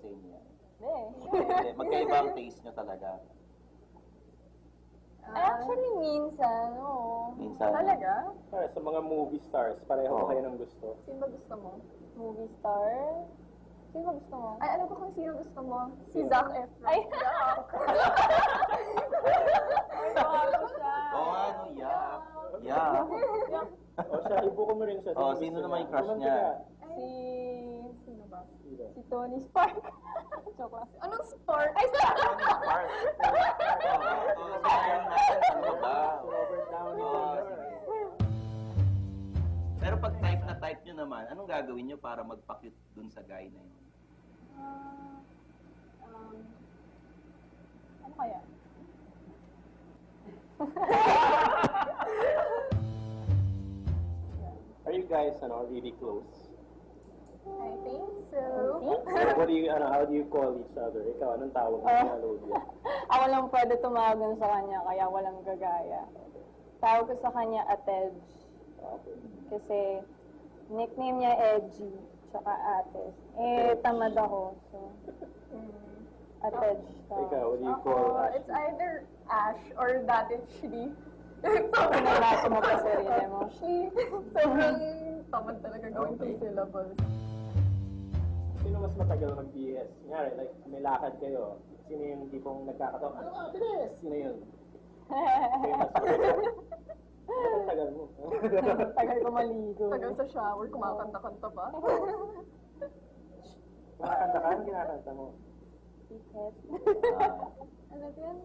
sa inyo yan? Hindi. Magkaiba ang taste nyo talaga. Actually, minsan, oo. Minsan. Talaga? Sa mga movie stars, pareho ba kayo ng gusto? Sino ba gusto mo? Movie star? Sino ba gusto mo? Ay, alam ko kung sino gusto mo. Si Zac Efron. Ay! Alam siya. Ano, yeah. O siya, ibuko mo rin siya. Sino naman yung crush niya? Sino ba? Si Tony Stark. Joke lang. Anong Stark? Ay, Tony Stark. Robert Downey Jr. Pero pag type na type nyo naman, anong gagawin nyo para magpa-cute dun sa guy na yun? Ano kaya? Are you guys really close? I think so. What do you, how do you call each other? Ikaw, anong tawag mo niya, Lodia? Ako lang pwede tumagon sa kanya, kaya walang gagaya. Tawag ko sa kanya Atej. Kasi nickname niya Edgy, tsaka Ates. Tamad ako, so Atej. Ikaw, what do you call Ashley? It's either Ash or Datit Shri. Pinalaso mo pa sarili mo. Sobrang tamad talaga gawin two syllables. Sino mas matagal mag-BS? Kunyari, like, may lakad kayo. Sino yung tipong nagkakataon? Ano nga, bilis! Sino yun? Ang tagal mo. Tagal ko maligo. Tagal sa shower, kumakanta-kanta pa. Kumakanta ka? Anong kinakanta mo? Ticket. Ano din?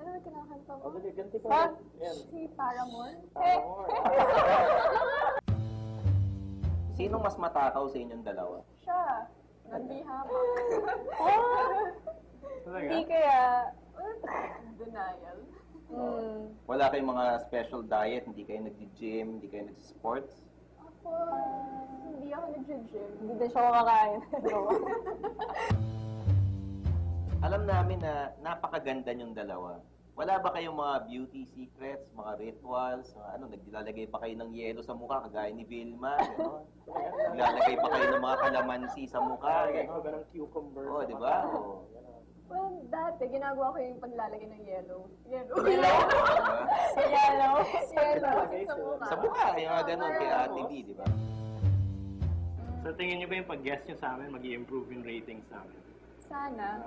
Ano ba kinakanta mo? O, dali, ganti ko. Ha? Yan. Si Paramore? Paramore. Sinong mas matakaw sa inyong dalawa? Siya. Nandihama. Hindi kaya... Denial. Wala kayong mga special diet, hindi kayo nag-gym, hindi kayo nag-sports? Ako, hindi ako nag-gym. Hindi din siya kumakain. Alam namin na napakaganda niyong dalawa. Wala ba kayong mga beauty secrets, mga rituals, naglalagay ba kayo ng yelo sa mukha, kagaya ni Vilma, gano'n? Naglalagay ba kayo ng mga kalamansi sa mukha, gano'n? Ganang cucumber. Oo, di ba? Oo. Well, dati, ginagawa ko yung paglalagay ng yellow. Yellow? Sa yellow. Yellow sa mukha. Sa mukha, yung mga gano'n kay Ate B, di ba? So, tingin niyo ba yung pag-guest niyo sa amin, mag-i-improve yung ratings namin? Sana.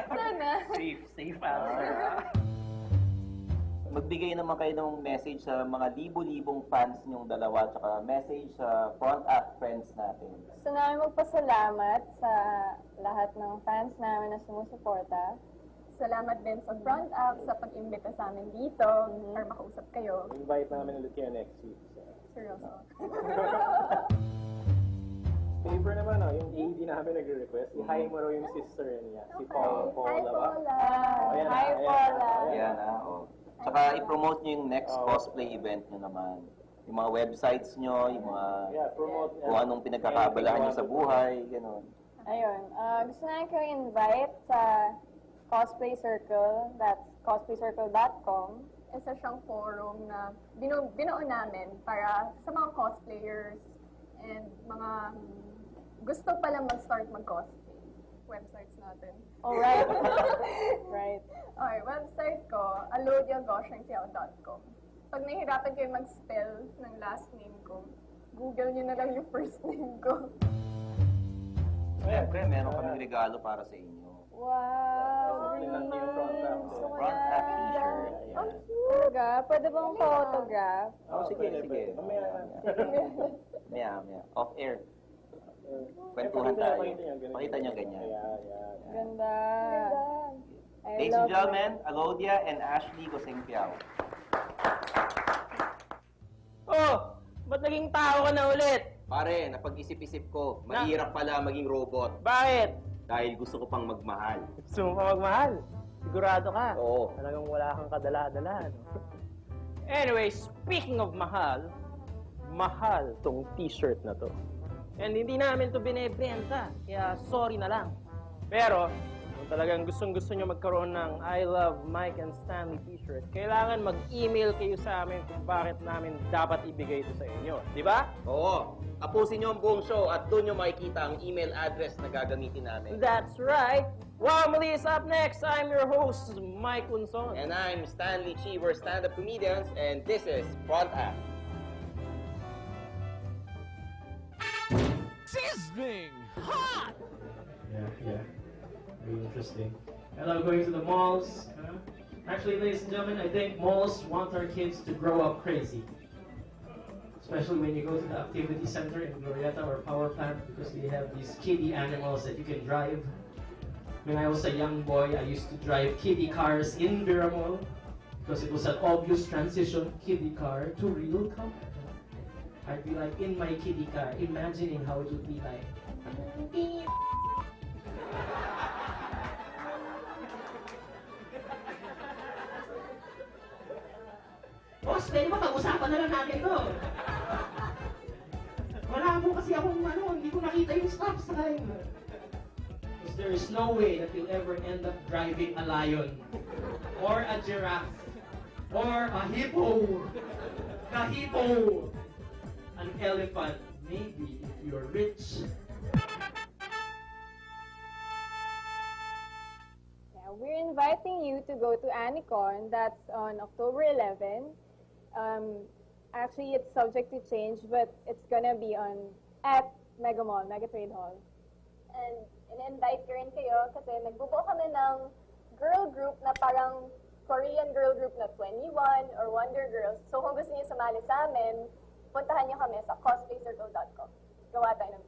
Sana. Safe answer. Magbigay naman kayo ng message sa mga libo-libong fans niyong dalawa, tsaka message sa front act friends natin. Gusto namin magpasalamat sa lahat ng fans namin na sumusuporta. Salamat din sa front up sa pag-imbita sa amin dito para makausap kayo. Invite namin ulit kayo next week. Seryoso. Favor naman, yung AD namin nagre-request. I-hi mo raw yung sister niya, si Paula. Hi, Paula. Ayan Hi, na, Paula. Ayan, Tsaka i-promote niyo yung next cosplay event niyo naman. Yung mga websites niyo, yung mga promote. kung anong pinagkakabalahan niyo sa buhay, gano'n. Ayun. Gusto namin kayo invite sa Cosplay Circle. That's cosplaycircle.com. Isa siyang forum na binuo namin para sa mga cosplayers and mga gusto pala mag-start mag-cosplay. Websites natin. Alright. Right. Okay, website ko, alodiagoshenkiao.com. Pag nahihirapan kayo mag-spell ng last name ko, Google nyo na lang yung first name ko. Siyempre, meron kaming regalo para sa inyo. Wow. Tingnan niyo yung front up. Front act t-shirt. Ang cute. Talaga? Pwede bang photograph? Sige. Maya. Off-air. Kwentuhan tayo. Pakita niyo ganyan. Ganda. I Ladies and love gentlemen, Alodia and Ashley Gosengpiao. Oh, ba't naging tao ka na ulit? Pare, napag-isip-isip ko, mahirap pala maging robot Bakit? dahil gusto ko pang magmahal. Gusto mo pa magmahal? Sigurado ka? Oo. Talagang wala kang kadala-dala, no? Anyway, speaking of mahal, mahal tong t-shirt na to. And hindi namin to binebenta, kaya sorry na lang. Pero, Kung talagang gustong-gusto nyo magkaroon ng I Love Mike and Stanley t-shirt, kailangan mag-email kayo sa amin kung bakit namin dapat ibigay ito sa inyo. Di ba? Oo. Tapusin nyo ang buong show at doon nyo makikita ang email address na gagamitin namin. That's right! Wow, Mali is up next! I'm your host, Mike Unson. And I'm Stanley Chi. We're stand-up comedians, and this is Front Act. Sizzling hot! Yeah. Very interesting. I love going to the malls. Actually, ladies and gentlemen, I think malls want our kids to grow up crazy. Especially when you go to the activity center in Glorieta or Power Plant because they have these kiddie animals that you can drive. When I was a young boy, I used to drive kiddie cars in Vera Mall because it was an obvious transition, kiddie car to real car. I'd be like in my kiddie car, imagining how it would be like. Boss, pwede ba pag-usapan na lang natin to? Wala mo kasi akong hindi ko nakita yung stop sign. Because there is no way that you'll ever end up driving a lion, or a giraffe, or a hippo, an elephant, maybe if you're rich. Yeah, we're inviting you to go to Anicon. That's on October 11. Actually, it's subject to change, but it's gonna be at Mega Mall, Mega Trade Hall. And in-invite ko rin kayo kasi nagbubuo kami ng girl group na parang Korean girl group na 21 or Wonder Girls. So kung gusto niyo sumali sa amin, puntahan niyo kami sa cosplaycircle.com. Gawa tayo ng